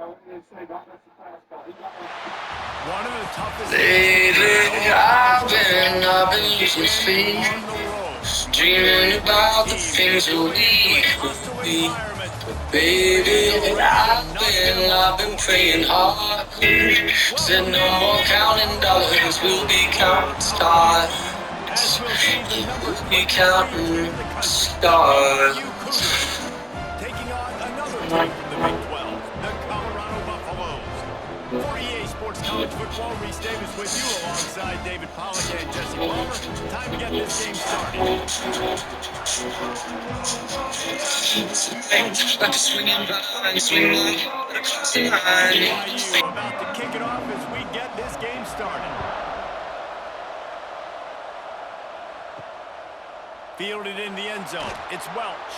One of the toughest Lately, I've been losing sleep, on the road. dreaming about the things that we could be. But baby, I've been praying hard. Said no more counting dollars, we'll be counting stars. As we'll see the number We'll be 23 counting team in the country, stars. BYU Cougars, taking on another team from the Big 12, the Colorado Buffaloes. For EA Sports College Football, Reese Davis with you alongside David Pollack and Jesse Palmer. Time to get this game started. Like a swinging vine, swinging across the line. BYU about to kick it off as we get this game started. Fielded in the end zone. It's Welch.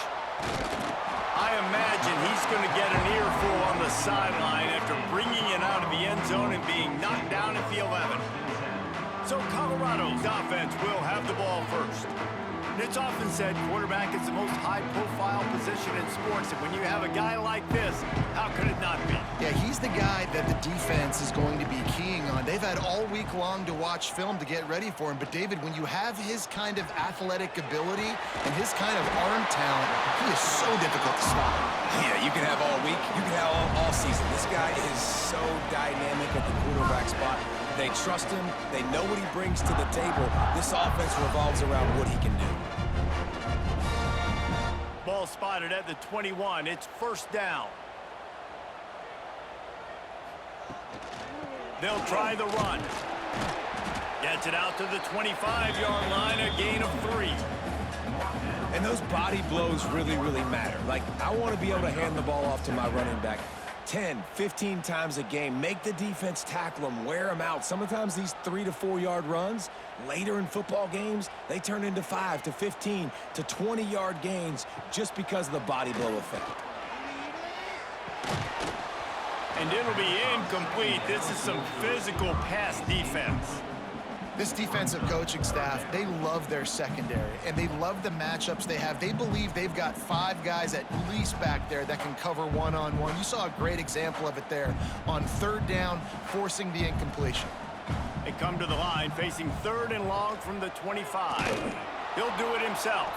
I imagine he's going to get an earful on the sideline after bringing it out of the end zone and being knocked down at the 11. So Colorado's offense will have the ball first. And it's often said quarterback is the most high-profile position in sports, and when you have a guy like this, how could it not be? Yeah, he's the guy that the defense is going to be keying on. They've had all week long to watch film to get ready for him. But, David, when you have his kind of athletic ability and his kind of arm talent, he is so difficult to stop. Yeah, you can have all week. You can have all season. This guy is so dynamic at the quarterback spot. They trust him. They know what he brings to the table. This offense revolves around what he can do. Ball spotted at the 21. It's first down. They'll try the run. Gets it out to the 25-yard line, a gain of 3. And those body blows really, really matter. Like, I want to be able to hand the ball off to my running back 10, 15 times a game. Make the defense tackle them, wear them out. Sometimes these 3 to 4 yard runs, later in football games, they turn into 5 to 15 to 20 yard gains just because of the body blow effect. And it'll be incomplete. This is some physical pass defense. This defensive coaching staff, they love their secondary, and they love the matchups they have. They believe they've got 5 guys at least back there that can cover one-on-one. You saw a great example of it there on third down, forcing the incompletion. They come to the line, facing third and long from the 25. He'll do it himself.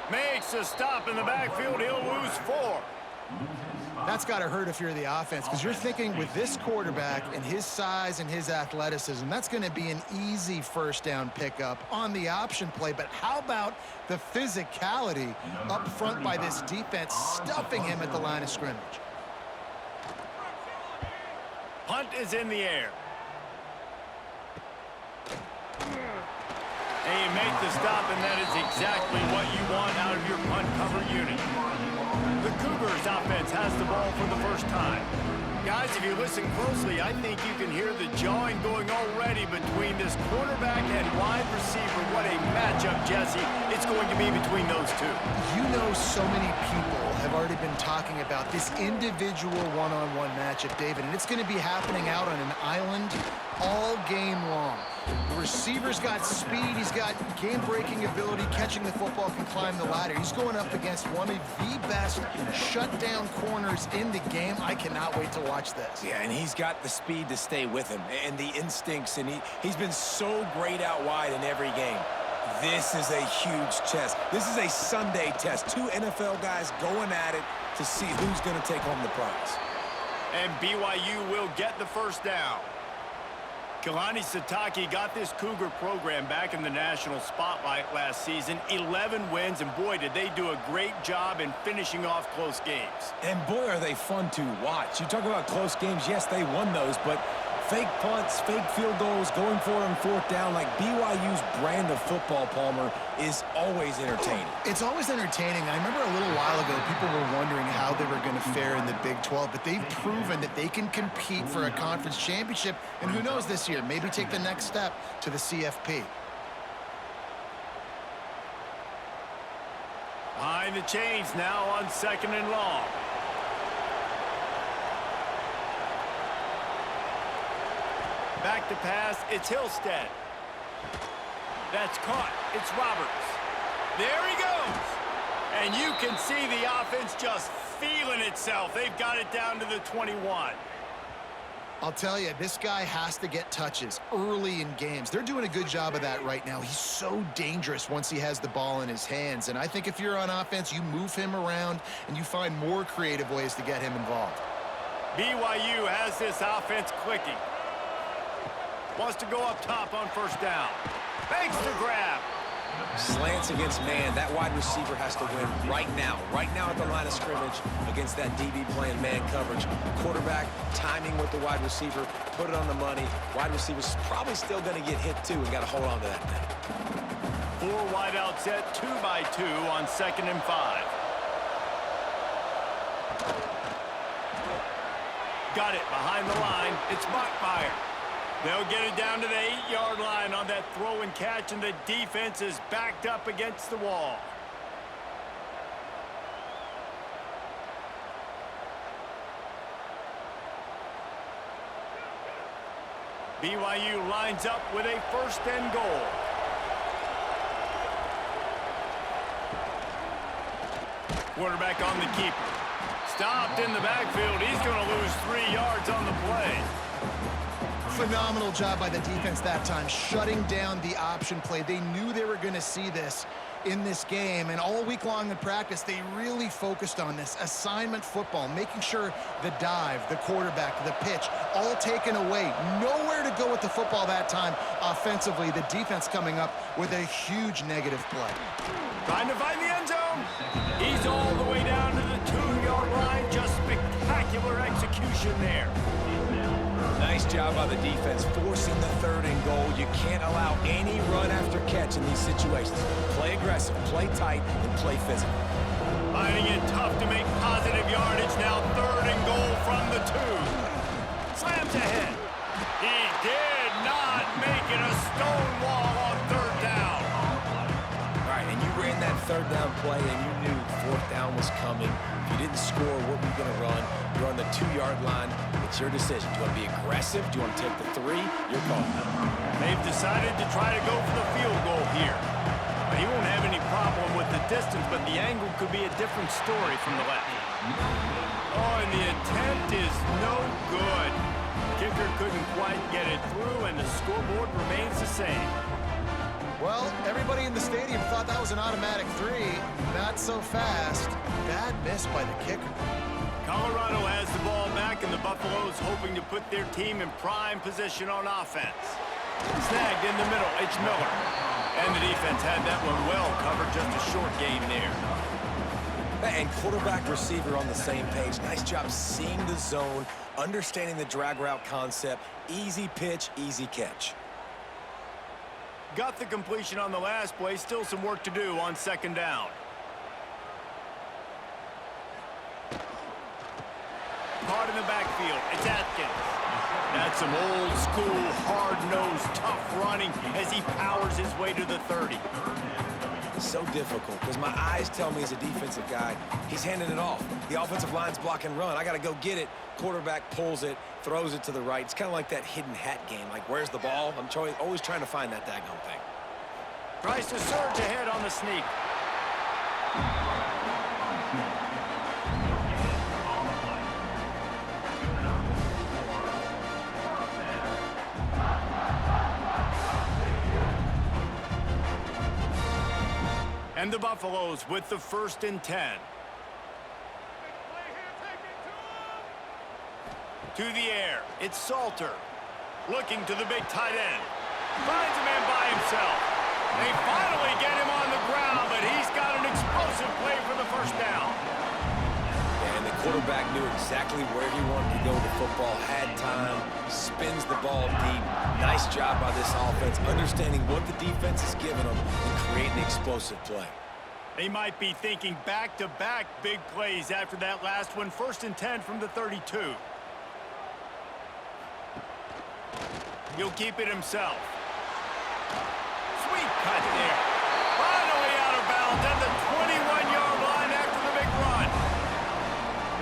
Makes a stop in the backfield. He'll lose 4. That's got to hurt if you're the offense, because you're thinking with this quarterback and his size and his athleticism, that's going to be an easy first down pickup on the option play. But how about the physicality up front by this defense, stuffing him at the line of scrimmage? Punt is in the air. And you make the stop, and that is exactly what you want out of your punt cover unit. The Cougars offense has the ball for the first time. Guys, if you listen closely, I think you can hear the jawing going already between this quarterback and wide receiver. What a matchup, Jesse, it's going to be between those two. You know, so many people have already been talking about this individual one-on-one matchup, David, and it's going to be happening out on an island all game long. The receiver's got speed, he's got game-breaking ability, catching the football, can climb the ladder. He's going up against one of the best shutdown corners in the game. I cannot wait to watch this. Yeah, and he's got the speed to stay with him and the instincts, and he's been so great out wide in every game. This is a huge test. This is a Sunday test. 2 NFL guys going at it to see who's going to take home the prize. And BYU will get the first down. Kalani Sitake got this Cougar program back in the national spotlight last season. 11 wins, and boy, did they do a great job in finishing off close games. And boy, are they fun to watch. You talk about close games, yes, they won those, but fake punts, fake field goals, going for it on fourth down, like BYU's brand of football, Palmer, is always entertaining. It's always entertaining. I remember a little while ago, people were wondering how they were going to fare in the Big 12, but they've proven that they can compete for a conference championship, and who knows this year, maybe take the next step to the CFP. Behind the chains now on 2nd and long. Back to pass, it's Hillstead. That's caught, it's Roberts. There he goes. And you can see the offense just feeling itself. They've got it down to the 21. I'll tell you, this guy has to get touches early in games. They're doing a good job of that right now. He's so dangerous once he has the ball in his hands. And I think if you're on offense, you move him around and you find more creative ways to get him involved. BYU has this offense clicking. Wants to go up top on first down. Banks to grab. Slants against man. That wide receiver has to win right now at the line of scrimmage against that DB playing man coverage. Quarterback timing with the wide receiver, put it on the money. Wide receiver's probably still going to get hit too and got to hold on to that thing. 4 wide out set, 2 by 2 on 2nd and 5. Got it behind the line. It's Bachmeyer. They'll get it down to the 8-yard line on that throw and catch, and the defense is backed up against the wall. BYU lines up with a 1st and goal. Quarterback on the keeper. Stopped in the backfield. He's going to lose 3 yards on the play. Phenomenal job by the defense that time, shutting down the option play. They knew they were going to see this in this game, and all week long in practice, they really focused on this assignment football, making sure the dive, the quarterback, the pitch, all taken away. Nowhere to go with the football that time offensively. The defense coming up with a huge negative play. Trying to find the end zone. He's all the way down to the 2-yard line. Just spectacular execution there. Nice job by the defense, forcing the 3rd and goal. You can't allow any run after catch in these situations. Play aggressive, play tight, and play physical. Finding it tough to make positive yardage. Now 3rd and goal from the 2. Slams ahead. He did not make it a stone wall on 3rd down. All right, and you ran that 3rd down play, and you knew 4th down was coming. If you didn't score, what were you going to run? You're on the 2-yard line. It's your decision. Do you want to be aggressive? Do you want to take the 3? Your call. They've decided to try to go for the field goal here. He won't have any problem with the distance, but the angle could be a different story from the left. Oh, and the attempt is no good. Kicker couldn't quite get it through, and the scoreboard remains the same. Well, everybody in the stadium thought that was an automatic 3. Not so fast. Bad miss by the kicker. Colorado has the ball back, and the Buffaloes hoping to put their team in prime position on offense. Snagged in the middle, it's Miller. And the defense had that one well covered, just a short game there. And quarterback receiver on the same page. Nice job seeing the zone, understanding the drag route concept. Easy pitch, easy catch. Got the completion on the last play, still some work to do on 2nd down. Caught in the backfield, it's Atkins. That's some old school, hard-nosed, tough running as he powers his way to the 30. So difficult because my eyes tell me as a defensive guy, he's handing it off. The offensive line's block and run. I got to go get it. Quarterback pulls it, throws it to the right. It's kind of like that hidden hat game. Like, where's the ball? I'm always trying to find that daggone thing. Tries to surge ahead on the sneak. And the Buffaloes with the 1st and 10. To the air, it's Salter. Looking to the big tight end. Finds a man by himself. They finally get him on the ground, but he's got an explosive play for the 1st down. And the quarterback knew exactly where he wanted to go with the football, had time, spins the ball deep. Nice job by this offense, understanding what the defense is giving them and creating an explosive play. They might be thinking back-to-back big plays after that last one. 1st and 10 from the 32. He'll keep it himself. Sweet cut there. Finally out of bounds at the 21-yard line after the big run.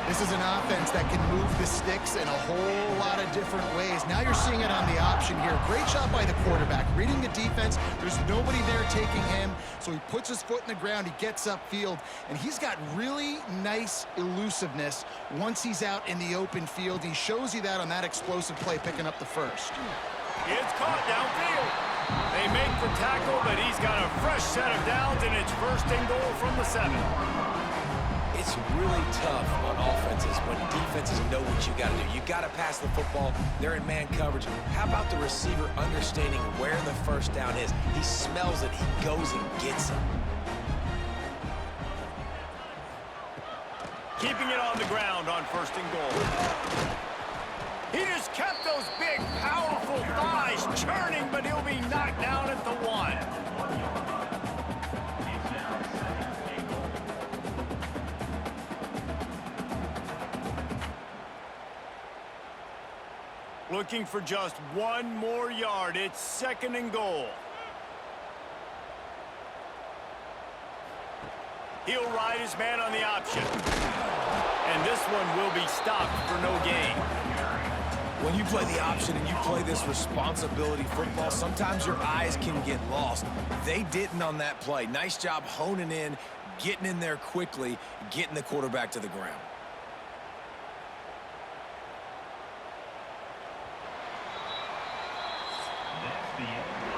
This is an offense that can move the sticks in a whole lot of different ways. Now you're seeing it on the option here. Great job by the quarterback. Reading the defense, there's nobody there taking him, so he puts his foot in the ground, he gets upfield, and he's got really nice elusiveness once he's out in the open field. He shows you that on that explosive play, picking up the first. It's caught downfield. They make the tackle, but he's got a fresh set of downs, and it's first and goal from the 7. It's really tough on offenses when defenses know what you got to do. You got to pass the football. They're in man coverage. How about the receiver understanding where the first down is? He smells it. He goes and gets it. Keeping it on the ground on first and goal. He just kept those big, powerful thighs churning, but he'll be knocked down at the 1. Looking for just one more yard. It's second and goal. He'll ride his man on the option. And this one will be stopped for no gain. When you play the option and you play this responsibility football, sometimes your eyes can get lost. They didn't on that play. Nice job honing in, getting in there quickly, getting the quarterback to the ground.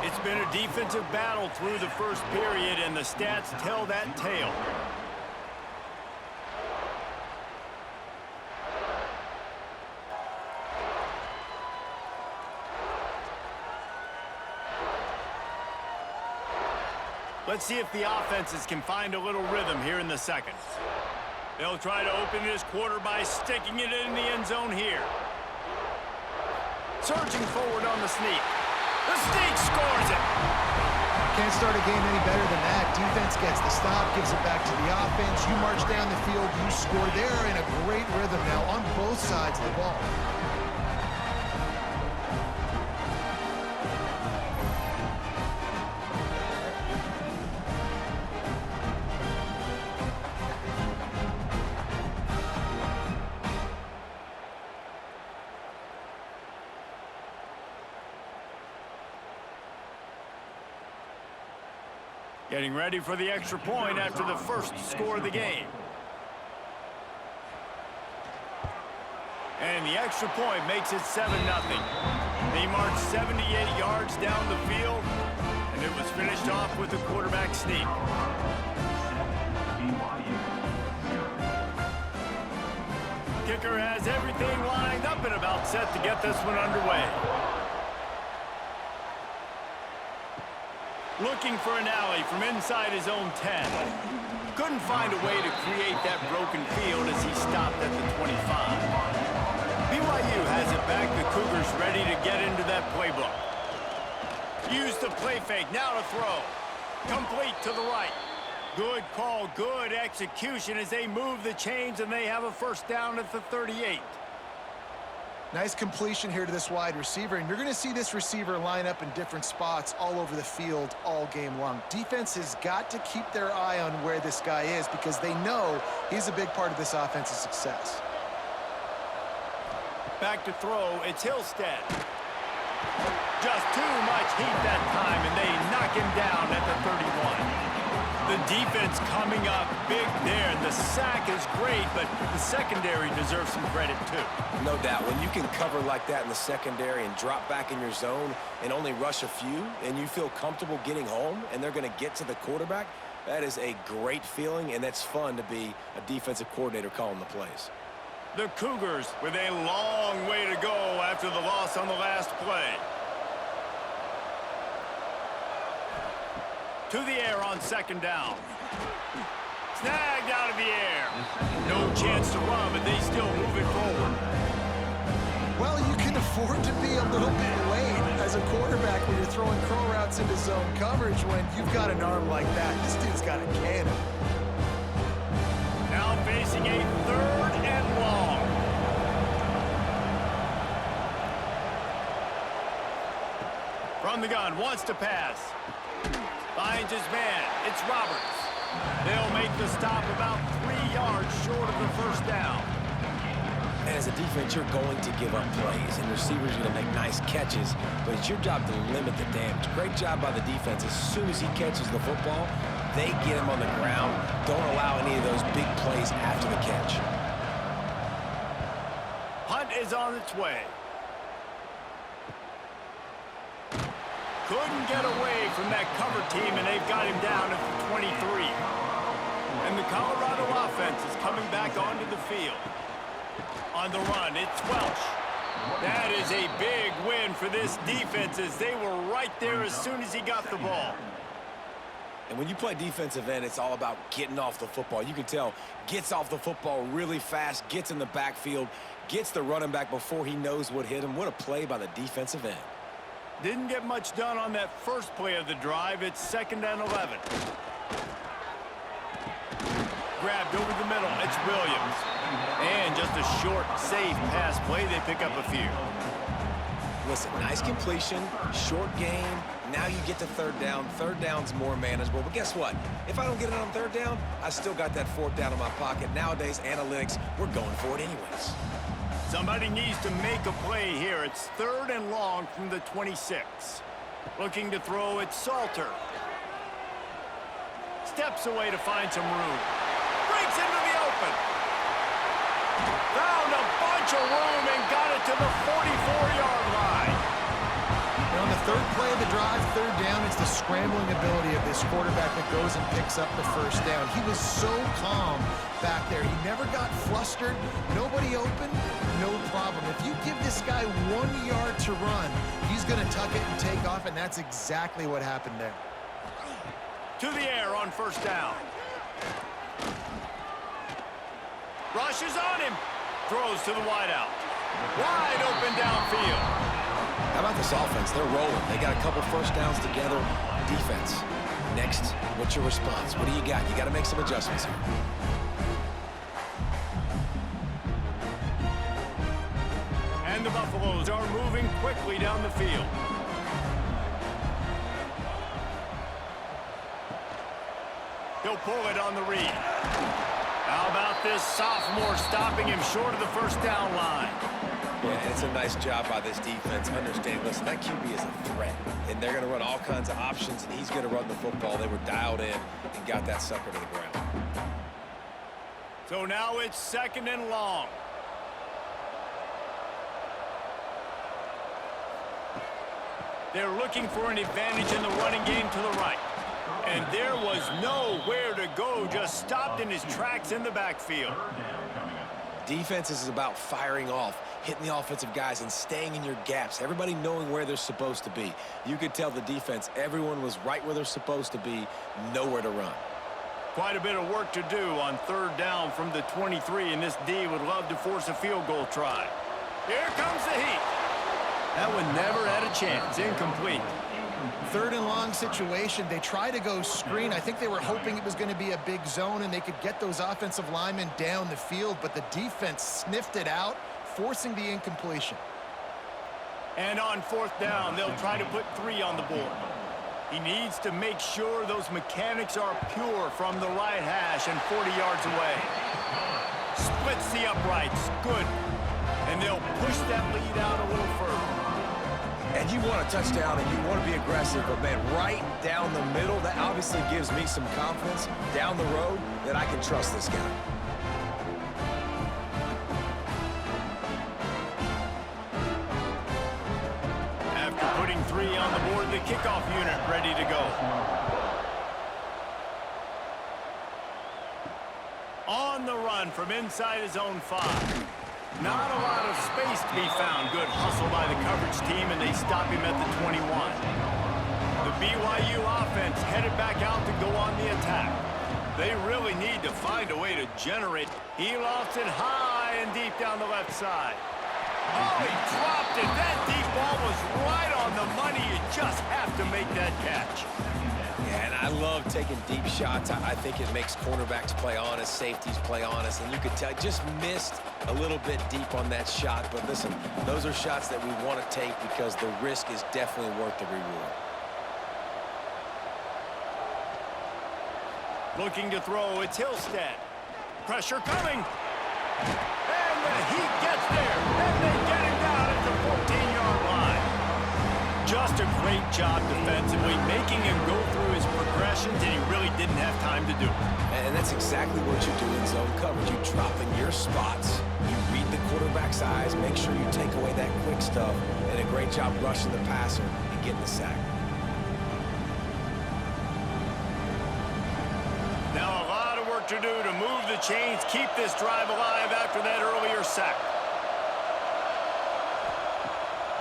It's been a defensive battle through the first period, and the stats tell that tale. Let's see if the offenses can find a little rhythm here in the second. They'll try to open this quarter by sticking it in the end zone here. Surging forward on the sneak. The sneak scores it. Can't start a game any better than that. Defense gets the stop, gives it back to the offense. You march down the field, you score. They're in a great rhythm now on both sides of the ball. Getting ready for the extra point after the first score of the game. And the extra point makes it 7-0. They marched 78 yards down the field, and it was finished off with a quarterback sneak. Kicker has everything lined up and about set to get this one underway. Looking for an alley from inside his own 10. Couldn't find a way to create that broken field as he stopped at the 25. BYU has it back. The Cougars ready to get into that playbook. Use the play fake. Now to throw. Complete to the right. Good call, good execution as they move the chains, and they have a first down at the 38. Nice completion here to this wide receiver, and you're going to see this receiver line up in different spots all over the field all game long. Defense has got to keep their eye on where this guy is because they know he's a big part of this offense's success. Back to throw, it's Hillstead. Just too much heat that time, and they knock him down at the 31. The defense coming up big there, and the sack is great, but the secondary deserves some credit too. No doubt. When you can cover like that in the secondary and drop back in your zone and only rush a few, and you feel comfortable getting home, and they're going to get to the quarterback, that is a great feeling, and that's fun to be a defensive coordinator calling the plays. The Cougars with a long way to go after the loss on the last play. To the air on second down. Snagged out of the air. No chance to run, but they still move it forward. Well, you can afford to be a little bit late as a quarterback when you're throwing crow routes into zone coverage when you've got an arm like that. This dude's got a cannon. Now facing a third and long. From the gun, wants to pass. Finds his man. It's Roberts. They'll make the stop about 3 yards short of the first down. Man, as a defense, you're going to give up plays, and receivers are going to make nice catches, but it's your job to limit the damage. Great job by the defense. As soon as he catches the football, they get him on the ground. Don't allow any of those big plays after the catch. Hunt is on its way. Couldn't get away from that cover team, and they've got him down at the 23. And the Colorado offense is coming back onto the field. On the run, it's Welch. That is a big win for this defense as they were right there as soon as he got the ball. And when you play defensive end, it's all about getting off the football. You can tell, gets off the football really fast, gets in the backfield, gets the running back before he knows what hit him. What a play by the defensive end. Didn't get much done on that first play of the drive. It's 2nd and 11. Grabbed over the middle. It's Williams. And just a short, safe pass play. They pick up a few. Listen, nice completion, short game. Now you get to 3rd down. 3rd down's more manageable. But guess what? If I don't get it on 3rd down, I still got that 4th down in my pocket. Nowadays, analytics, we're going for it anyways. Somebody needs to make a play here. It's 3rd and long from the 26. Looking to throw, it's Salter. Steps away to find some room. Breaks into the open. Found a bunch of room and got it to the 44-yard line. And on the 3rd play of the drive, 3rd down, it's the scrambling ability of this quarterback that goes and picks up the 1st down. He was so calm back there. He never got flustered. Nobody open, no problem. If you give this guy 1 yard to run, he's going to tuck it and take off, and that's exactly what happened there. To the air on 1st down. Rushes on him. Throws to the wideout. Wide open downfield. How about this offense? They're rolling. They got a couple 1st downs together. Defense. Next, what's your response? What do you got? You got to make some adjustments here. And the Buffaloes are moving quickly down the field. He'll pull it on the read. How about this sophomore stopping him short of the 1st down line? Yeah, it's a nice job by this defense. Understand, listen, that QB is a threat. And they're going to run all kinds of options, and he's going to run the football. They were dialed in and got that sucker to the ground. So now it's 2nd and long. They're looking for an advantage in the running game to the right. And there was nowhere to go, just stopped in his tracks in the backfield. Defense is about firing off, hitting the offensive guys, and staying in your gaps. Everybody knowing where they're supposed to be. You could tell the defense, everyone was right where they're supposed to be, nowhere to run. Quite a bit of work to do on 3rd down from the 23, and this D would love to force a field goal try. Here comes the heat. That one never had a chance. Incomplete. 3rd and long situation. They try to go screen. I think they were hoping it was going to be a big zone and they could get those offensive linemen down the field, but the defense sniffed it out, forcing the incompletion. And on 4th down, they'll try to put 3 on the board. He needs to make sure those mechanics are pure from the right hash and 40 yards away. Splits the uprights. Good. And they'll push that lead out a little further. And you want a touchdown and you want to be aggressive, but man, right down the middle, that obviously gives me some confidence down the road that I can trust this guy. After putting 3 on the board, the kickoff unit ready to go. On the run from inside his own 5. Not a lot of space to be found. Good hustle by the coverage team, and they stop him at the 21. The BYU offense headed back out to go on the attack. They really need to find a way to generate. He lofts it high and deep down the left side. Oh, he dropped it. That deep ball was right on the money. You just have to make that catch. Yeah, and I love taking deep shots. I think it makes cornerbacks play honest, safeties play honest, and you could tell just missed a little bit deep on that shot. But listen, those are shots that we want to take because the risk is definitely worth the reward. Looking to throw, it's Hillstead. Pressure coming. And he gets there, and they get him down at the 14-yard line. Just a great job defensively, making him go through his progressions, and he really didn't have time to do it. And that's exactly what you do in zone coverage. You drop in your spots. You read the quarterback's eyes, make sure you take away that quick stuff, and a great job rushing the passer and getting the sack. Now a lot of work to do to move the chains, keep this drive alive after that earlier sack.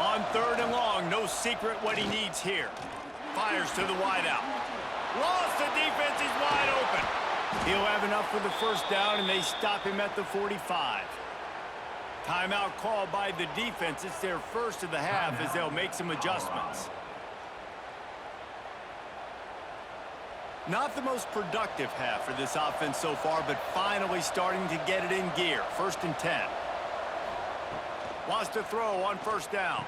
On 3rd and long, no secret what he needs here. Fires to the wideout. Lost, the defense is wide open. He'll have enough for the first down, and they stop him at the 45. Timeout called by the defense. It's their first of the half as they'll make some adjustments. Not the most productive half for this offense so far, but finally starting to get it in gear. 1st and 10. Wants to throw on 1st down.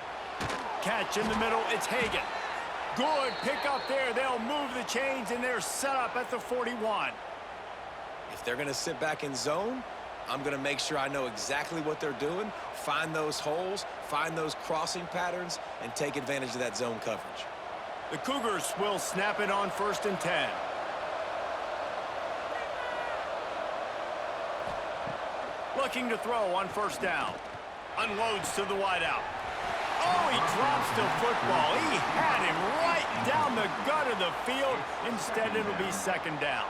Catch in the middle, it's Hagan. Good pick up there. They'll move the chains, and they're set up at the 41. If they're going to sit back in zone, I'm going to make sure I know exactly what they're doing, find those holes, find those crossing patterns, and take advantage of that zone coverage. The Cougars will snap it on 1st and 10. Looking to throw on 1st down. Unloads to the wideout. Oh, he drops the football. He had him right down the gut of the field. Instead, it'll be 2nd down.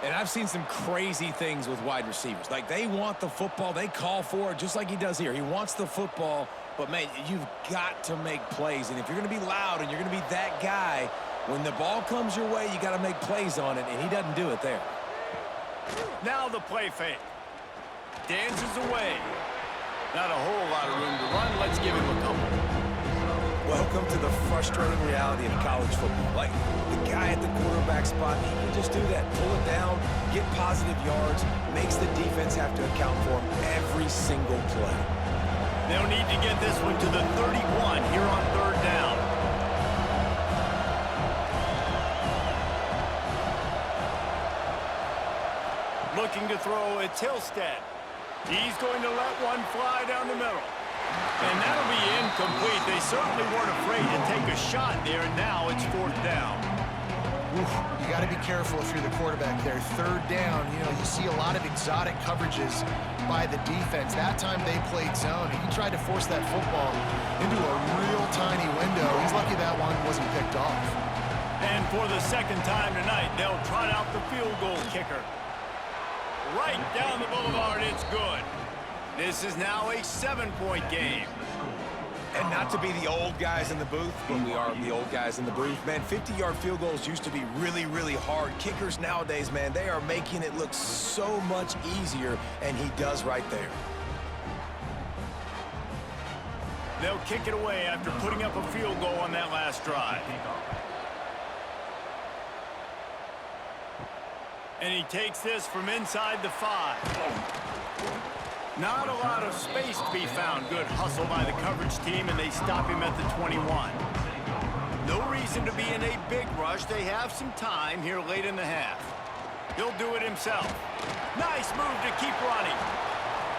And I've seen some crazy things with wide receivers. Like, they want the football. They call for it just like he does here. He wants the football, but, man, you've got to make plays. And if you're going to be loud and you're going to be that guy, when the ball comes your way, you got to make plays on it, and he doesn't do it there. Now the play fake. Dances away. Not a whole lot of room to run. Let's give him a couple. Welcome to the frustrating reality of college football. Like, the guy at the quarterback spot, he can just do that. Pull it down, get positive yards, makes the defense have to account for him every single play. They'll need to get this one to the 31 here on 3rd down. Looking to throw, it's Hillstead. He's going to let one fly down the middle. And that'll be incomplete. They certainly weren't afraid to take a shot there, and now it's 4th down. Oof, you got to be careful if you're the quarterback there. 3rd down, you know, you see a lot of exotic coverages by the defense. That time they played zone, and he tried to force that football into a real tiny window. He's lucky that one wasn't picked off. And for the 2nd time tonight, they'll trot out the field goal kicker. Right down the boulevard, it's good. This is now a 7-point game. And not to be the old guys in the booth, but we are the old guys in the booth. Man, 50-yard field goals used to be really, really hard. Kickers nowadays, man, they are making it look so much easier, and he does right there. They'll kick it away after putting up a field goal on that last drive. And he takes this from inside the 5. Not a lot of space to be found. Good hustle by the coverage team, and they stop him at the 21. No reason to be in a big rush. They have some time here late in the half. He'll do it himself. Nice move to keep running.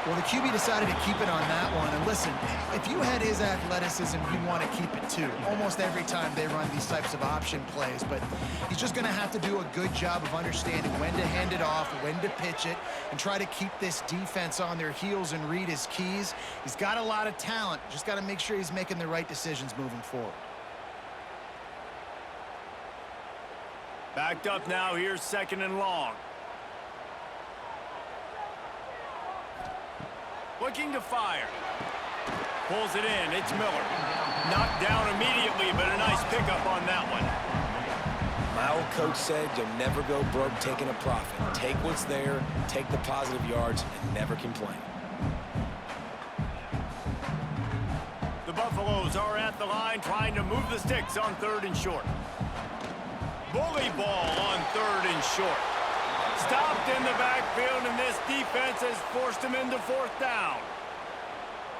Well, the QB decided to keep it on that one. And listen, if you had his athleticism, you'd want to keep it too. Almost every time they run these types of option plays. But he's just going to have to do a good job of understanding when to hand it off, when to pitch it, and try to keep this defense on their heels and read his keys. He's got a lot of talent. Just got to make sure he's making the right decisions moving forward. Backed up now. Here's 2nd and long. Looking to fire. Pulls it in. It's Miller. Knocked down immediately, but a nice pickup on that one. My old coach said you'll never go broke taking a profit. Take what's there, take the positive yards, and never complain. The Buffaloes are at the line trying to move the sticks on 3rd and short. Bully ball on 3rd and short. Stopped in the backfield, and this defense has forced him into 4th down.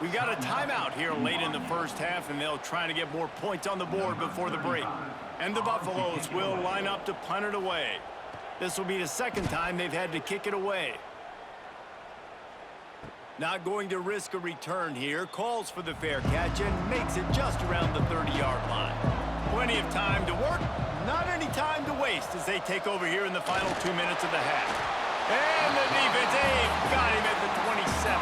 We got a timeout here late in the first half, and they'll try to get more points on the board before the break. And the Buffaloes will line up to punt it away. This will be the 2nd time they've had to kick it away. Not going to risk a return here. Calls for the fair catch and makes it just around the 30-yard line. Plenty of time to work. Not any time to waste as they take over here in the final 2 minutes of the half. And the defense, got him at the 27.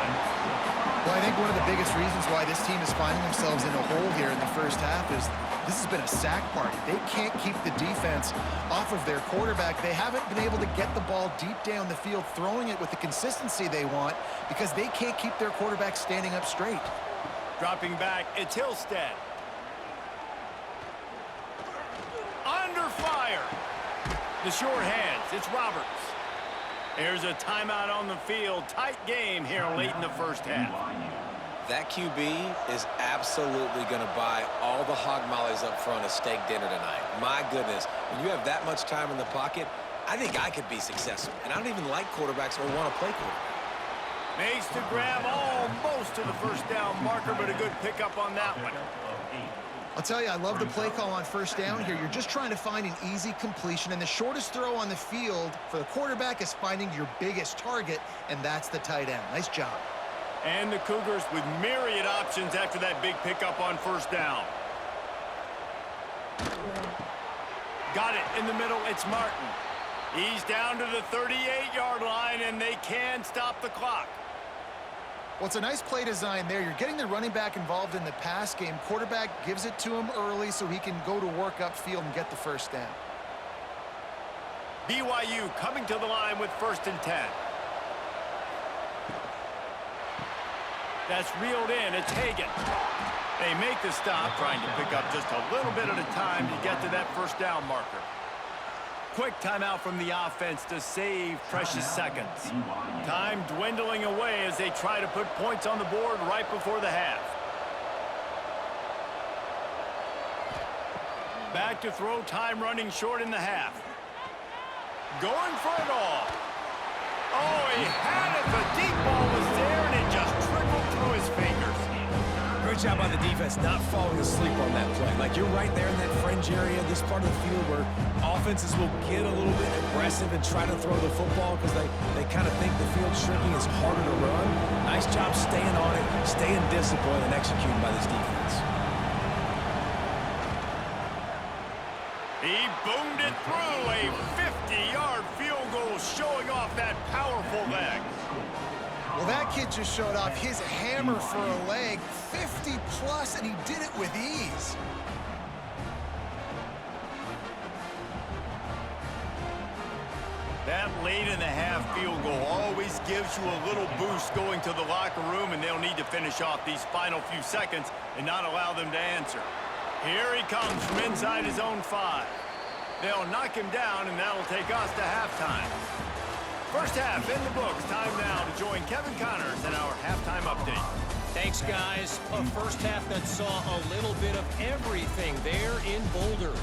Well, I think one of the biggest reasons why this team is finding themselves in a hole here in the first half is this has been a sack party. They can't keep the defense off of their quarterback. They haven't been able to get the ball deep down the field, throwing it with the consistency they want because they can't keep their quarterback standing up straight. Dropping back, it's Hillstead. Under fire. The short hands, it's Roberts. There's a timeout on the field. Tight game here late in the first half. That QB is absolutely going to buy all the hog mollies up front of steak dinner tonight. My goodness, when you have that much time in the pocket, I think I could be successful. And I don't even like quarterbacks or want to play quarterback. Makes the grab almost to the first down marker, but a good pickup on that one. I'll tell you, I love the play call on first down here. You're just trying to find an easy completion, and the shortest throw on the field for the quarterback is finding your biggest target, and that's the tight end. Nice job. And the Cougars with myriad options after that big pickup on first down. Got it in the middle. It's Martin. He's down to the 38-yard line, and they can stop the clock. Well, it's a nice play design there. You're getting the running back involved in the pass game. Quarterback gives it to him early so he can go to work upfield and get the first down. BYU coming to the line with 1st and 10. That's reeled in. It's Hagan. They make the stop, trying to pick up just a little bit at a time to get to that first down marker. Quick timeout from the offense to save precious seconds. Time dwindling away as they try to put points on the board right before the half. Back to throw, time running short in the half. Going for it all. Oh, he had it. The deep ball was there, and it just trickled through his fingers. Great job by the defense not falling asleep on that play. Like, you're right there in that fringe area, this part of the field where offenses will get a little bit aggressive and try to throw the football because they kind of think the field's shrinking. It's harder to run. Nice job staying on it, staying disciplined, and executing by this defense. He boomed it through. A 50-yard field goal showing off that powerful leg. Well, that kid just showed off his hammer for a leg, 50-plus, and he did it with ease. That late in the half field goal always gives you a little boost going to the locker room, and they'll need to finish off these final few seconds and not allow them to answer. Here he comes from inside his own 5. They'll knock him down, and that'll take us to halftime. First half in the books. Time now to join Kevin Connors in our halftime update. Thanks, guys. A first half that saw a little bit of everything there in Boulder.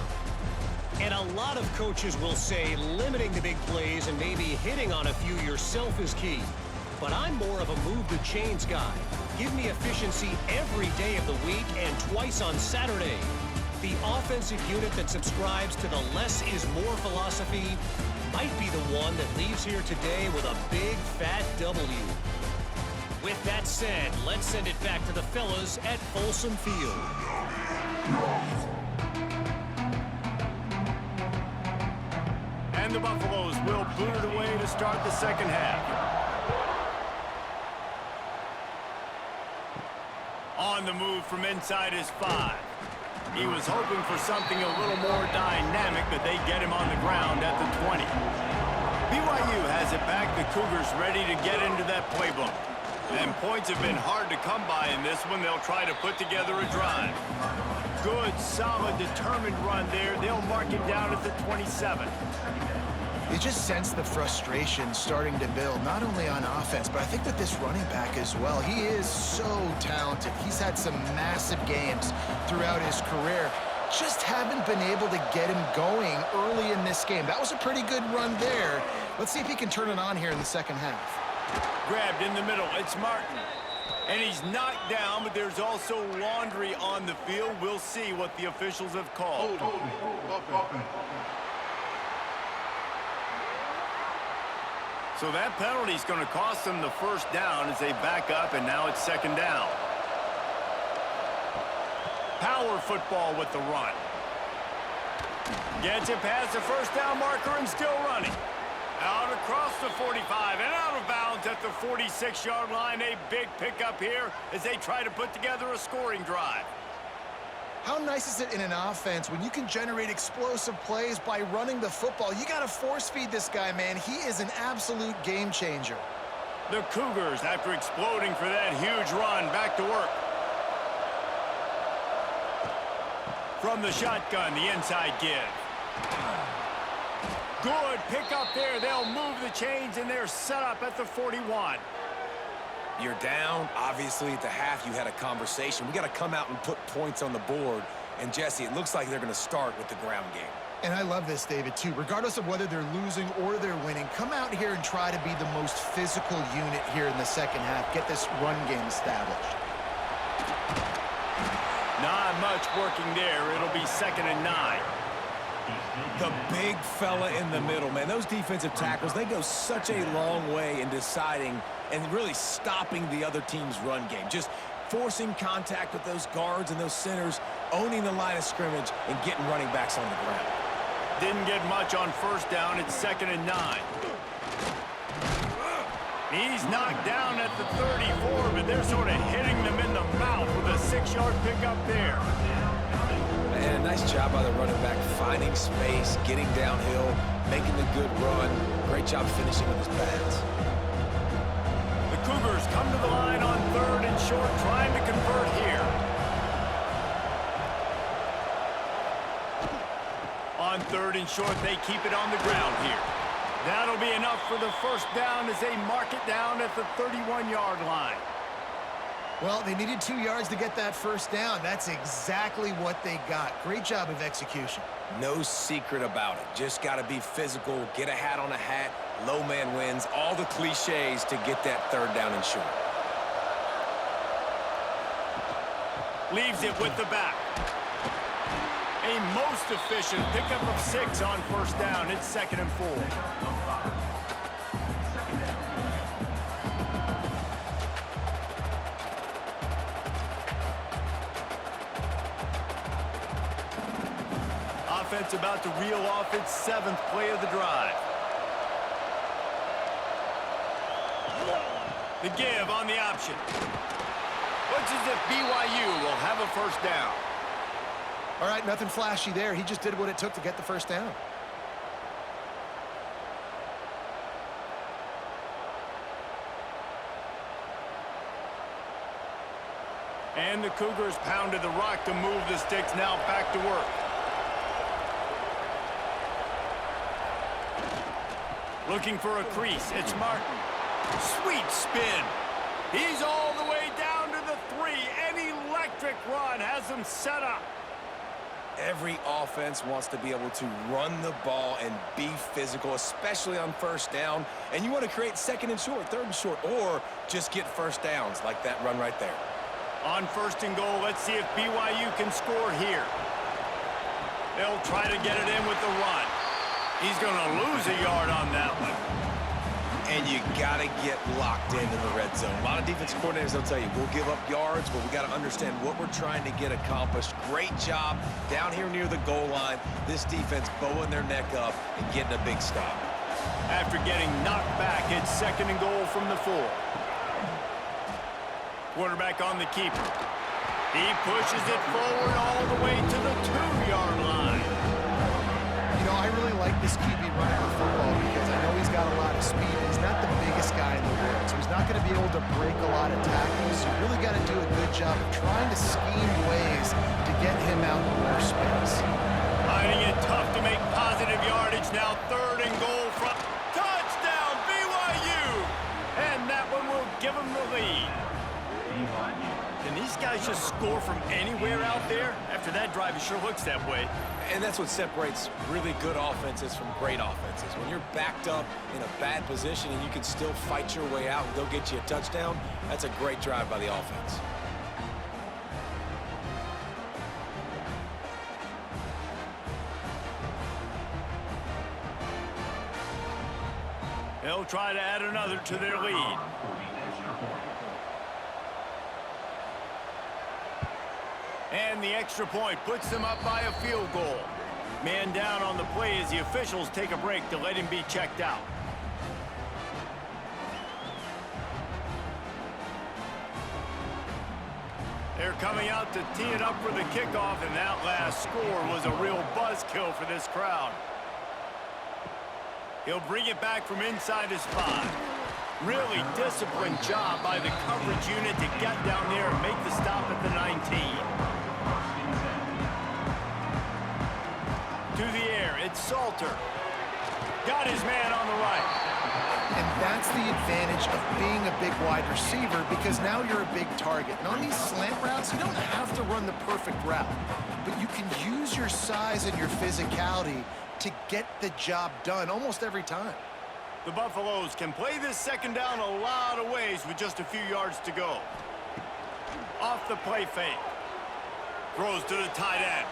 And a lot of coaches will say limiting the big plays and maybe hitting on a few yourself is key. But I'm more of a move the chains guy. Give me efficiency every day of the week and twice on Saturday. The offensive unit that subscribes to the less is more philosophy might be the one that leaves here today with a big fat W. With that said, let's send it back to the fellas at Folsom Field. And the Buffaloes will boot it away to start the second half. On the move from inside his 5. He was hoping for something a little more dynamic, but they get him on the ground at the 20. BYU has it back. The Cougars ready to get into that playbook. And points have been hard to come by in this one. They'll try to put together a drive. Good, solid, determined run there. They'll mark him down at the 27. You just sense the frustration starting to build, not only on offense, but I think with this running back as well. He is so talented. He's had some massive games throughout his career. Just haven't been able to get him going early in this game. That was a pretty good run there. Let's see if he can turn it on here in the second half. Grabbed in the middle. It's Martin. And he's knocked down, but there's also laundry on the field. We'll see what the officials have called. So that penalty is going to cost them the first down as they back up, and now it's second down. Power football with the run. Gets it past the first down marker and still running. Out across the 45 and out of bounds at the 46-yard line. A big pickup here as they try to put together a scoring drive. How nice is it in an offense when you can generate explosive plays by running the football? You got to force feed this guy, man. He is an absolute game changer. The Cougars, after exploding for that huge run, back to work. From the shotgun, the inside give. Good pickup there. They'll move the chains, and they're set up at the 41. You're down. Obviously, at the half, you had a conversation. We got to come out and put points on the board. And, Jesse, it looks like they're going to start with the ground game. And I love this, David, too. Regardless of whether they're losing or they're winning, come out here and try to be the most physical unit here in the second half. Get this run game established. Not much working there. It'll be 2nd and 9. The big fella in the middle, man. Those defensive tackles, they go such a long way in deciding and really stopping the other team's run game. Just forcing contact with those guards and those centers, owning the line of scrimmage, and getting running backs on the ground. Didn't get much on first down. It's 2nd and 9. He's knocked down at the 34, but they're sort of hitting them in the mouth with a 6-yard pickup there. And nice job by the running back, finding space, getting downhill, making the good run. Great job finishing with his pads. The Cougars come to the line on 3rd and short, trying to convert here. On 3rd and short, they keep it on the ground here. That'll be enough for the first down as they mark it down at the 31-yard line. Well, they needed 2 yards to get that first down. That's exactly what they got. Great job of execution. No secret about it. Just got to be physical, get a hat on a hat, low man wins, all the cliches to get that 3rd down and short. Leaves it with the back. A most efficient pickup of 6 on first down. It's 2nd and 4. Offense about to reel off its 7th play of the drive. The give on the option. Looks as if BYU will have a first down. All right, nothing flashy there. He just did what it took to get the first down. And the Cougars pounded the rock to move the sticks, now back to work. Looking for a crease. It's Martin. Sweet spin. He's all the way down to the 3. An electric run has him set up. Every offense wants to be able to run the ball and be physical, especially on first down. And you want to create 2nd and short, 3rd and short, or just get first downs like that run right there. On 1st and goal, let's see if BYU can score here. They'll try to get it in with the run. He's going to lose a yard on that one. And you got to get locked in the red zone. A lot of defense coordinators will tell you, we'll give up yards, but we got to understand what we're trying to get accomplished. Great job down here near the goal line. This defense bowing their neck up and getting a big stop. After getting knocked back, it's 2nd and goal from the 4. Quarterback on the keeper. He pushes it forward all the way to the 2-yard line. You know, I really like this QB running the football because I know he's got a lot of speed. He's not the biggest guy in the world, so he's not going to be able to break a lot of tackles. You really got to do a good job of trying to scheme ways to get him out more space. Finding it tough to make positive yardage. Now 3rd and goal from touchdown BYU. And that one will give him the lead. Can these guys just score from anywhere out there? After that drive, it sure looks that way. And that's what separates really good offenses from great offenses. When you're backed up in a bad position and you can still fight your way out and go get you a touchdown, that's a great drive by the offense. They'll try to add another to their lead. And the extra point puts them up by a field goal. Man down on the play as the officials take a break to let him be checked out. They're coming out to tee it up for the kickoff, and that last score was a real buzzkill for this crowd. He'll bring it back from inside his 5. Really disciplined job by the coverage unit to get down there and make the stop at the 19. To the air, it's Salter. Got his man on the right. And that's the advantage of being a big wide receiver, because now you're a big target. And on these slant routes, you don't have to run the perfect route, but you can use your size and your physicality to get the job done almost every time. The Buffaloes can play this second down a lot of ways with just a few yards to go. Off the play fake. Throws to the tight end.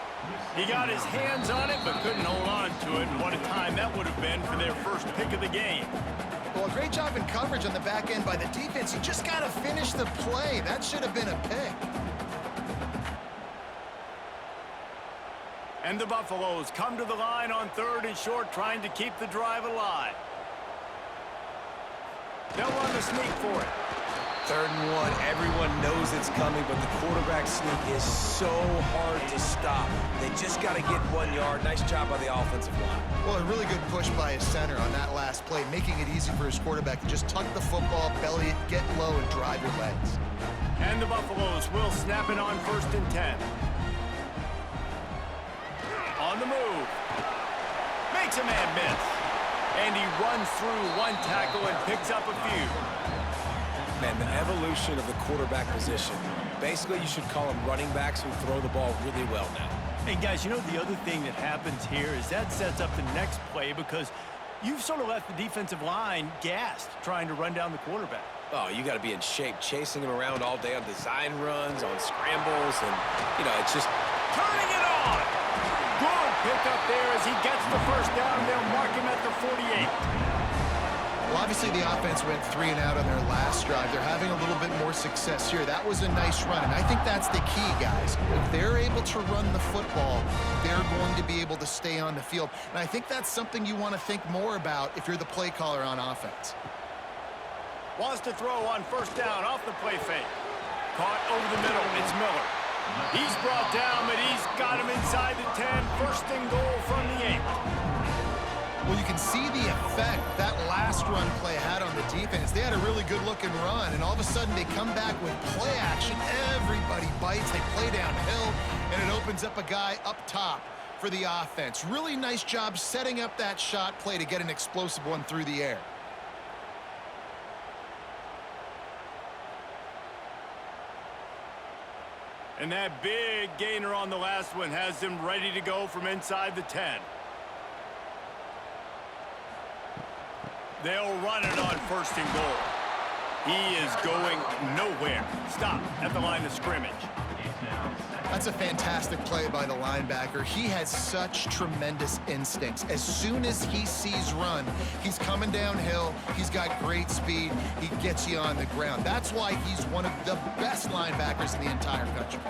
He got his hands on it, but couldn't hold on to it. And what a time that would have been for their first pick of the game. Well, a great job in coverage on the back end by the defense. You just got to finish the play. That should have been a pick. And the Buffaloes come to the line on 3rd and short, trying to keep the drive alive. They'll run the sneak for it. 3rd and 1, everyone knows it's coming, but the quarterback sneak is so hard to stop. They just got to get 1 yard. Nice job by the offensive line. Well, a really good push by his center on that last play, making it easy for his quarterback to just tuck the football, belly it, get low, and drive your legs. And the Buffaloes will snap it on 1st and 10. On the move. Makes a man miss. And he runs through 1 tackle and picks up a few. Man, the evolution of the quarterback position. Basically, you should call them running backs who throw the ball really well now. Hey, guys, you know the other thing that happens here is that sets up the next play, because you've sort of left the defensive line gassed trying to run down the quarterback. Oh, you got to be in shape, chasing him around all day on design runs, on scrambles, and, you know, it's just turning it on. Good pick up there as he gets the first down. They'll mark him at the 48. Well, obviously the offense went 3 and out on their last drive. They're having a little bit more success here. That was a nice run, and I think that's the key, guys. If they're able to run the football, they're going to be able to stay on the field. And I think that's something you want to think more about if you're the play caller on offense. Wants to throw on 1st down off the play fake. Caught over the middle. It's Miller. He's brought down, but he's got him inside the 10. 1st and goal from the 8. Well, you can see the effect that last run play had on the defense. They had a really good-looking run, and all of a sudden they come back with play action. Everybody bites. They play downhill, and it opens up a guy up top for the offense. Really nice job setting up that shot play to get an explosive one through the air. And that big gainer on the last one has them ready to go from inside the 10. They'll run it on 1st and goal. He is going nowhere. Stop at the line of scrimmage. That's a fantastic play by the linebacker. He has such tremendous instincts. As soon as he sees run, he's coming downhill. He's got great speed. He gets you on the ground. That's why he's one of the best linebackers in the entire country.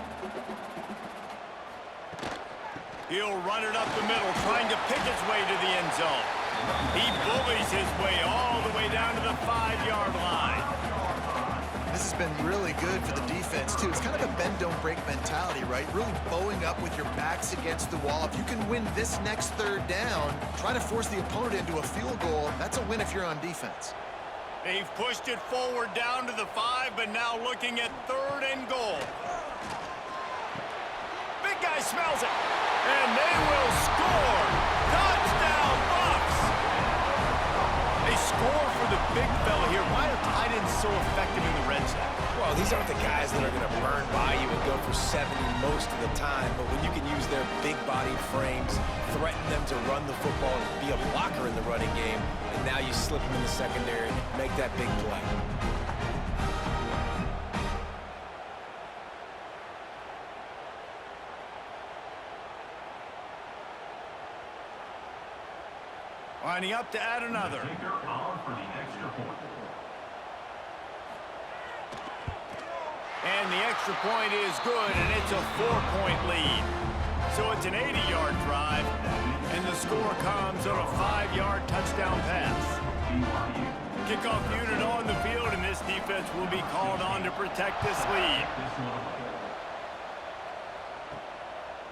He'll run it up the middle, trying to pick his way to the end zone. He bullies his way all the way down to the 5-yard line. This has been really good for the defense, too. It's kind of a bend-don't-break mentality, right? Really bowing up with your backs against the wall. If you can win this next 3rd down, try to force the opponent into a field goal. That's a win if you're on defense. They've pushed it forward down to the 5, but now looking at 3rd and goal. Big guy smells it, and they will score. Touchdown, Bucks! They score for the big fella here. Why are tight ends so effective in the red zone? Well, these aren't the guys that are going to burn by you and go for 70 most of the time, but when you can use their big-bodied frames, threaten them to run the football and be a blocker in the running game, and now you slip them in the secondary, make that big play. Lining up to add another. And the extra point is good, and it's a 4-point lead. So it's an 80-yard drive, and the score comes on a 5-yard touchdown pass. Kickoff unit on the field, and this defense will be called on to protect this lead.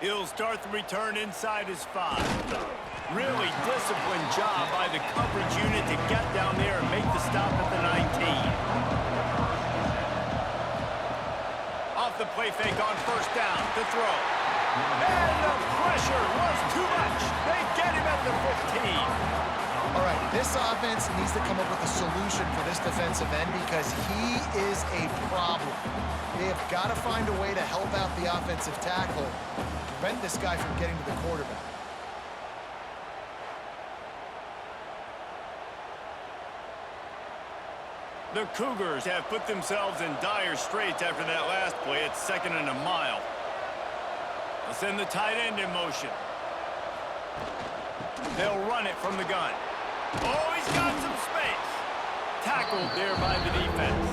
He'll start the return inside his 5. Really disciplined job by the coverage unit to get down there and make the stop at the 19. Off the play fake on first down to throw. And the pressure was too much. They get him at the 15. All right, this offense needs to come up with a solution for this defensive end because he is a problem. They have got to find a way to help out the offensive tackle, prevent this guy from getting to the quarterback. The Cougars have put themselves in dire straits after that last play. It's 2nd and a mile. They'll send the tight end in motion. They'll run it from the gun. Oh, he's got some space. Tackled there by the defense.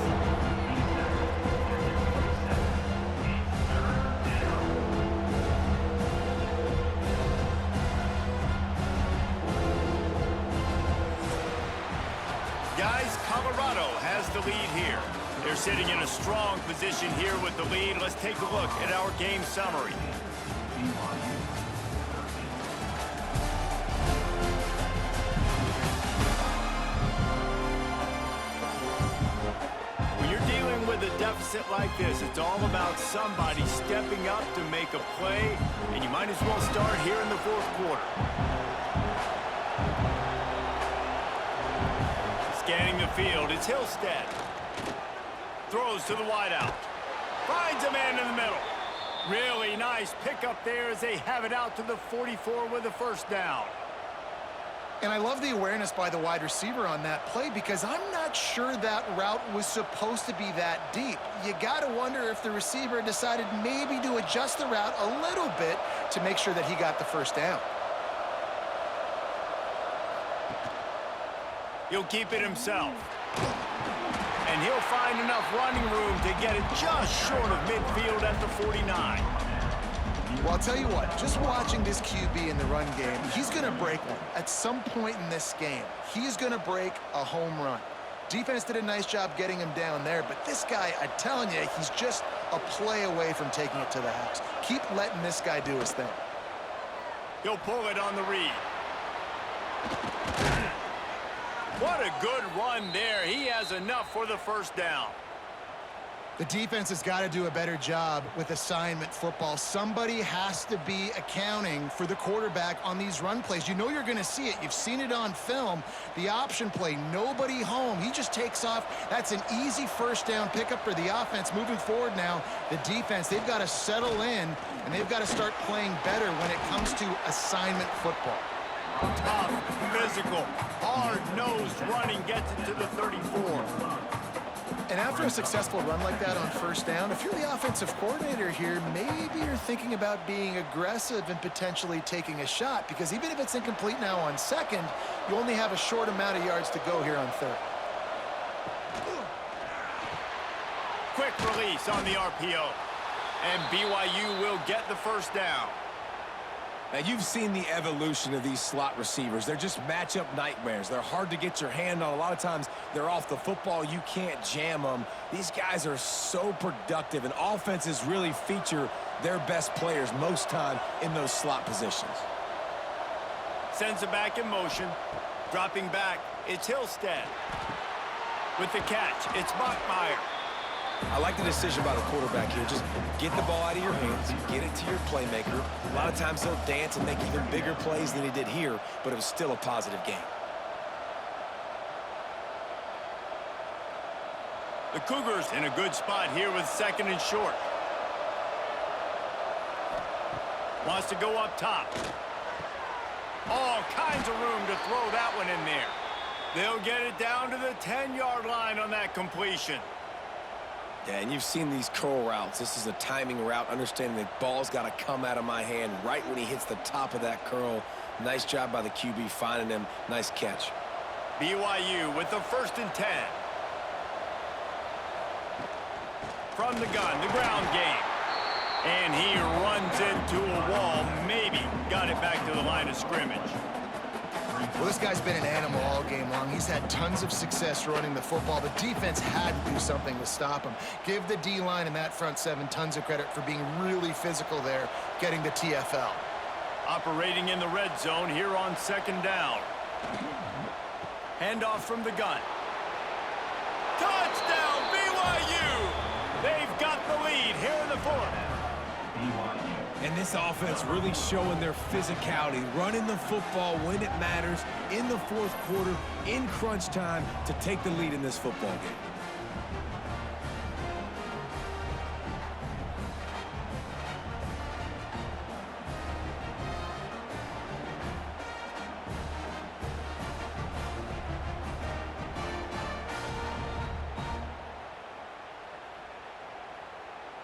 Guys, Colorado has the lead here. They're sitting in a strong position here with the lead. Let's take a look at our game summary. When you're dealing with a deficit like this, it's all about somebody stepping up to make a play, and you might as well start here in the 4th quarter. Scanning the field, it's Hillstead. Throws to the wideout. Finds a man in the middle. Really nice pickup there as they have it out to the 44 with a first down. And I love the awareness by the wide receiver on that play because I'm not sure that route was supposed to be that deep. You got to wonder if the receiver decided maybe to adjust the route a little bit to make sure that he got the first down. He'll keep it himself. And he'll find enough running room to get it just short of midfield at the 49. Well, I'll tell you what, just watching this QB in the run game, he's going to break one. At some point in this game, he's going to break a home run. Defense did a nice job getting him down there, but this guy, I'm telling you, he's just a play away from taking it to the house. Keep letting this guy do his thing. He'll pull it on the read. What a good run there. He has enough for the first down. The defense has got to do a better job with assignment football. Somebody has to be accounting for the quarterback on these run plays. You know you're going to see it. You've seen it on film. The option play, nobody home. He just takes off. That's an easy first down pickup for the offense. Moving forward now, the defense, they've got to settle in, and they've got to start playing better when it comes to assignment football. Tough, physical, hard-nosed running gets it to the 34. And after a successful run like that on first down, if you're the offensive coordinator here, maybe you're thinking about being aggressive and potentially taking a shot, because even if it's incomplete now on second, you only have a short amount of yards to go here on third. Quick release on the RPO. And BYU will get the first down. Now, you've seen the evolution of these slot receivers. They're just matchup nightmares. They're hard to get your hand on. A lot of times, they're off the football. You can't jam them. These guys are so productive, and offenses really feature their best players most time in those slot positions. Sends it back in motion. Dropping back, it's Hillstead. With the catch, it's Bachmeier. I like the decision by the quarterback here. Just get the ball out of your hands, get it to your playmaker. A lot of times he'll dance and make even bigger plays than he did here, but it was still a positive game. The Cougars in a good spot here with second and short. Wants to go up top. All kinds of room to throw that one in there. They'll get it down to the 10-yard line on that completion. Yeah, and you've seen these curl routes. This is a timing route, understanding the ball's got to come out of my hand right when he hits the top of that curl. Nice job by the QB finding him. Nice catch. BYU with the 1st and 10. From the gun, the ground game. And he runs into a wall. Maybe got it back to the line of scrimmage. Well, this guy's been an animal all game long. He's had tons of success running the football. The defense had to do something to stop him. Give the D-line and that front seven tons of credit for being really physical there, getting the TFL. Operating in the red zone here on 2nd down. Handoff from the gun. Touchdown, BYU! They've got the lead here in the 4th. And this offense really showing their physicality, running the football when it matters, in the 4th quarter, in crunch time, to take the lead in this football game.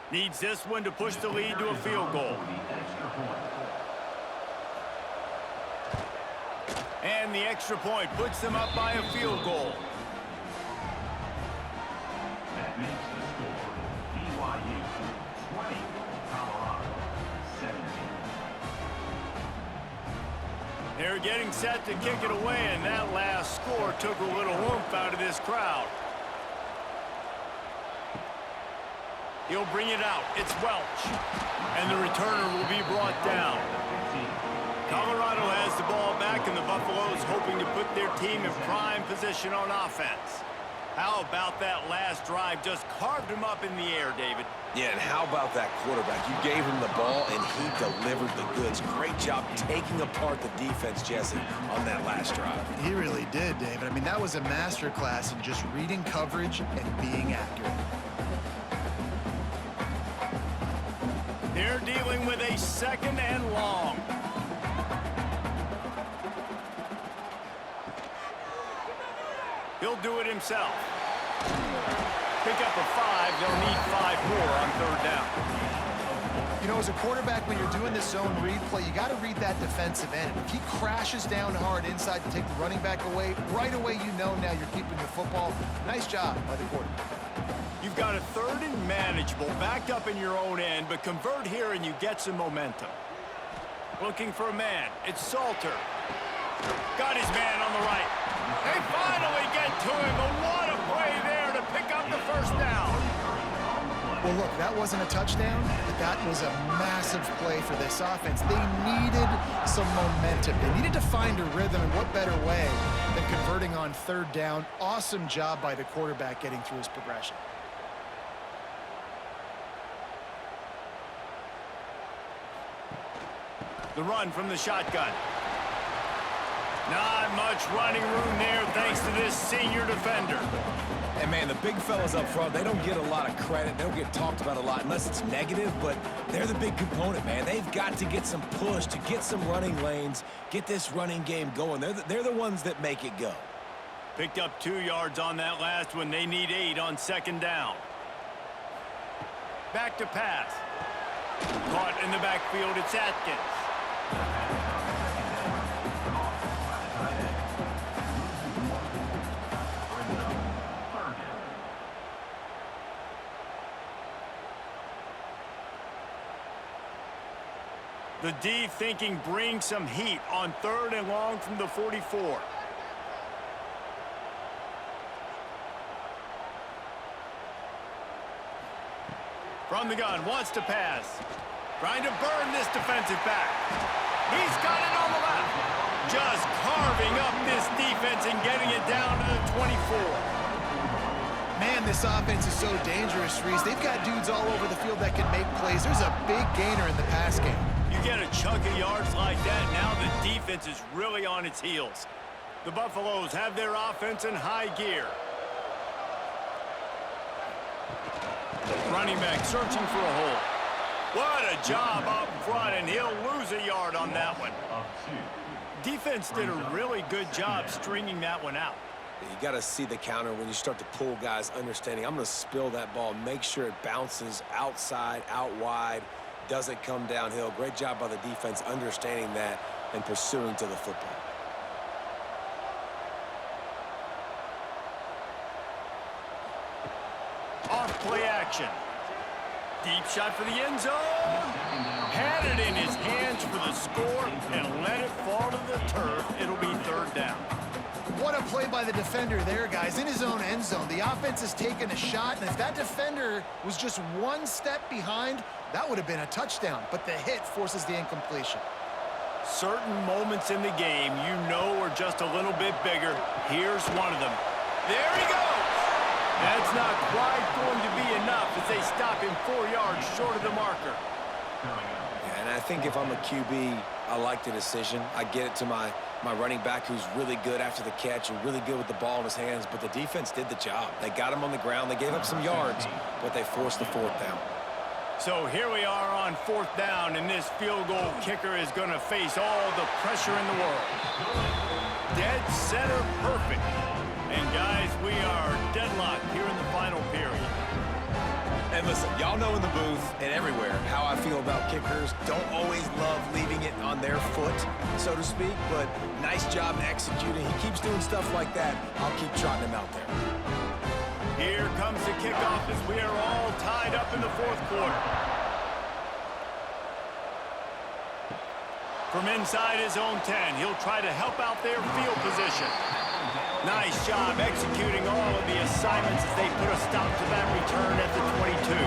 Needs this one to push the lead to a field goal. And the extra point puts them up by a field goal. That makes the score BYU 20, Colorado 17. They're getting set to kick it away, and that last score took a little oomph out of this crowd. He'll bring it out. It's Welch. And the returner will be brought down. Colorado has the ball back, and the Buffaloes hoping to put their team in prime position on offense. How about that last drive? Just carved him up in the air, David. Yeah, and how about that quarterback? You gave him the ball, and he delivered the goods. Great job taking apart the defense, Jesse, on that last drive. He really did, David. I mean, that was a masterclass in just reading coverage and being accurate. They're dealing with a 2nd and long. He'll do it himself. Pick up a 5. They'll need 5 more on 3rd down. You know, as a quarterback, when you're doing this zone read play, you got to read that defensive end. If he crashes down hard inside to take the running back away, right away you know now you're keeping the football. Nice job by the quarterback. You've got a 3rd and manageable, backed up in your own end, but convert here and you get some momentum. Looking for a man. It's Salter. Got his man on the right. They finally get to him, but what a play there to pick up the 1st down. Well, look, that wasn't a touchdown, but that was a massive play for this offense. They needed some momentum. They needed to find a rhythm, and what better way than converting on 3rd down. Awesome job by the quarterback getting through his progression. The run from the shotgun. Not much running room there thanks to this senior defender. And, man, the big fellas up front, they don't get a lot of credit. They don't get talked about a lot unless it's negative, but they're the big component, man. They've got to get some push to get some running lanes, get this running game going. They're the ones that make it go. Picked up 2 yards on that last one. They need 8 on 2nd down. Back to pass. Caught in the backfield. It's Atkins. The D thinking bring some heat on 3rd and long from the 44. From the gun, wants to pass. Trying to burn this defensive back. He's got it on the left. Just carving up this defense and getting it down to the 24. Man, this offense is so dangerous, Reese. They've got dudes all over the field that can make plays. There's a big gainer in the pass game. You get a chunk of yards like that, now the defense is really on its heels. The Buffaloes have their offense in high gear. Running back searching for a hole. What a job up front, and he'll lose a yard on that one. Defense did a really good job stringing that one out. You got to see the counter when you start to pull guys, understanding I'm going to spill that ball, make sure it bounces outside, out wide, doesn't come downhill. Great job by the defense understanding that and pursuing to the football. possession. Deep shot for the end zone. Had it in his hands for the score and let it fall to the turf. It'll be third down. What a play by the defender there, guys. In his own end zone, the offense has taken a shot, and if that defender was just one step behind, that would have been a touchdown. But the hit forces the incompletion. Certain moments in the game you know are just a little bit bigger. Here's one of them. There he goes! That's not quite going to be enough as they stop him 4 yards short of the marker. Yeah, and I think if I'm a QB, I like the decision. I get it to my running back who's really good after the catch and really good with the ball in his hands, but the defense did the job. They got him on the ground. They gave up some yards, but they forced the fourth down. So here we are on fourth down, and this field goal kicker is going to face all the pressure in the world. Dead center perfect. And guys, we are deadlocked here in the final period. And listen, y'all know in the booth and everywhere how I feel about kickers. Don't always love leaving it on their foot, so to speak, but nice job executing. He keeps doing stuff like that. I'll keep trotting him out there. Here comes the kickoff as we are all tied up in the fourth quarter. From inside his own 10, he'll try to help out their field position. Nice job executing all of the assignments as they put a stop to that return at the 22.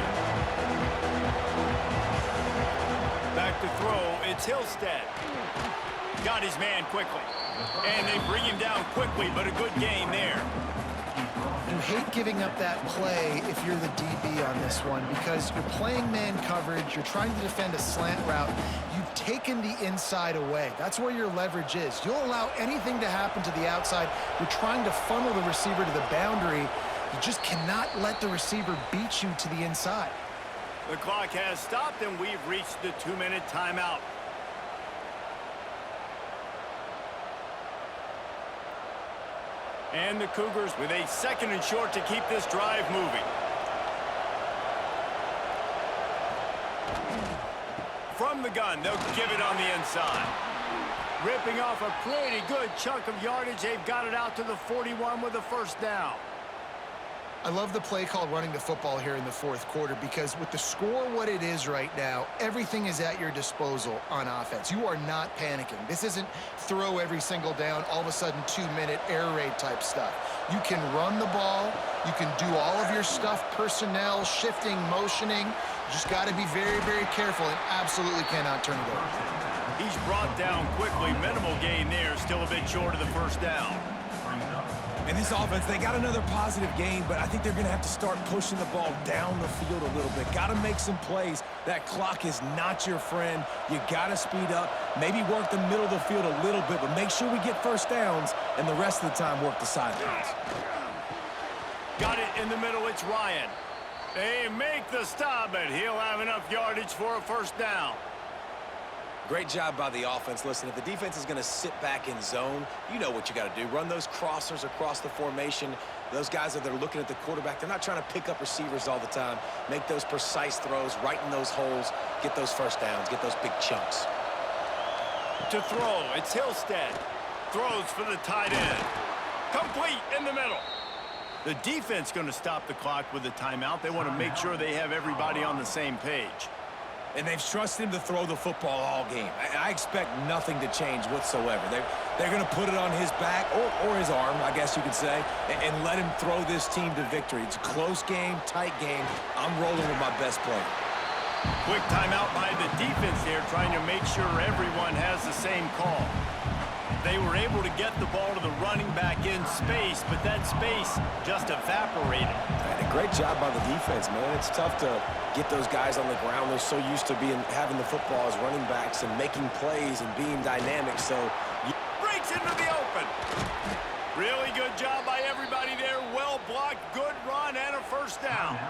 Back to throw, it's Hillstead. Got his man quickly. And they bring him down quickly, but a good gain there. You hate giving up that play if you're the DB on this one because you're playing man coverage, you're trying to defend a slant route, you've taken the inside away. That's where your leverage is. You'll allow anything to happen to the outside. You're trying to funnel the receiver to the boundary. You just cannot let the receiver beat you to the inside. The clock has stopped and we've reached the 2-minute timeout. And the Cougars with a second and short to keep this drive moving. From the gun, they'll give it on the inside. Ripping off a pretty good chunk of yardage. They've got it out to the 41 with a first down. I love the play called running the football here in the fourth quarter because with the score what it is right now, everything is at your disposal on offense. You are not panicking. This isn't throw every single down, all of a sudden 2-minute air raid type stuff. You can run the ball. You can do all of your stuff, personnel, shifting, motioning. You just got to be very, very careful and absolutely cannot turn it over. He's brought down quickly. Minimal gain there. Still a bit short of the first down. And this offense, they got another positive game, but I think they're going to have to start pushing the ball down the field a little bit. Got to make some plays. That clock is not your friend. You got to speed up, maybe work the middle of the field a little bit, but make sure we get first downs, and the rest of the time work the sidelines. Got it in the middle. It's Ryan. They make the stop, but he'll have enough yardage for a first down. Great job by the offense. Listen, if the defense is going to sit back in zone, you know what you got to do. Run those crossers across the formation. Those guys that are looking at the quarterback, they're not trying to pick up receivers all the time. Make those precise throws, right in those holes, get those first downs, get those big chunks. To throw, it's Hillstead. Throws for the tight end. Complete in the middle. The defense going to stop the clock with a timeout. They want to make sure they have everybody on the same page. And they've trusted him to throw the football all game. I expect nothing to change whatsoever. They're going to put it on his back or his arm, I guess you could say, and let him throw this team to victory. It's a close game, tight game. I'm rolling with my best player. Quick timeout by the defense there, trying to make sure everyone has the same call. They were able to get the ball to the running back in space, but that space just evaporated. And a great job by the defense, man. It's tough to get those guys on the ground. They're so used to having the football as running backs and making plays and being dynamic. So breaks into the open. Really good job by everybody there. Well blocked, good run, and a first down.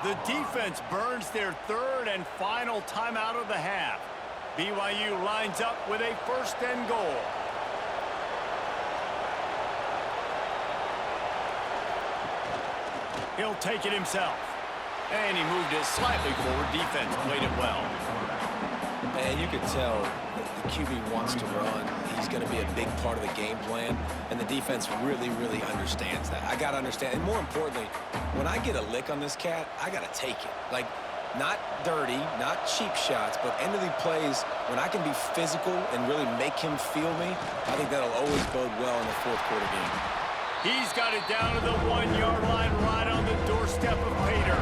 The defense burns their third and final timeout of the half. BYU lines up with a first and goal. He'll take it himself. And he moved it slightly forward. Defense played it well. And you could tell the QB wants to run, he's going to be a big part of the game plan, and the defense really, really understands that. I got to understand, and more importantly, when I get a lick on this cat, I got to take it. Like, not dirty, not cheap shots, but end of the plays, when I can be physical and really make him feel me, I think that'll always bode well in the fourth quarter game. He's got it down to the 1-yard line right on the doorstep of Pater.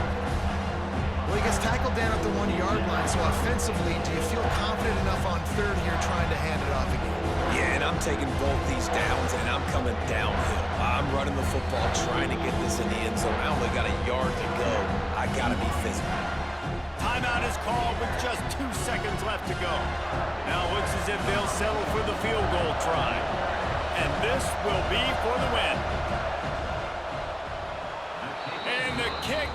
Well, he gets tackled down at the 1-yard line, so offensively, do you feel confident enough on third here trying to hand it off again? Yeah, and I'm taking both these downs, and I'm coming downhill. I'm running the football, trying to get this in the end zone. I only got a yard to go. I got to be physical. Timeout is called with just 2 seconds left to go. Now it looks as if they'll settle for the field goal try. And this will be for the win. And the kick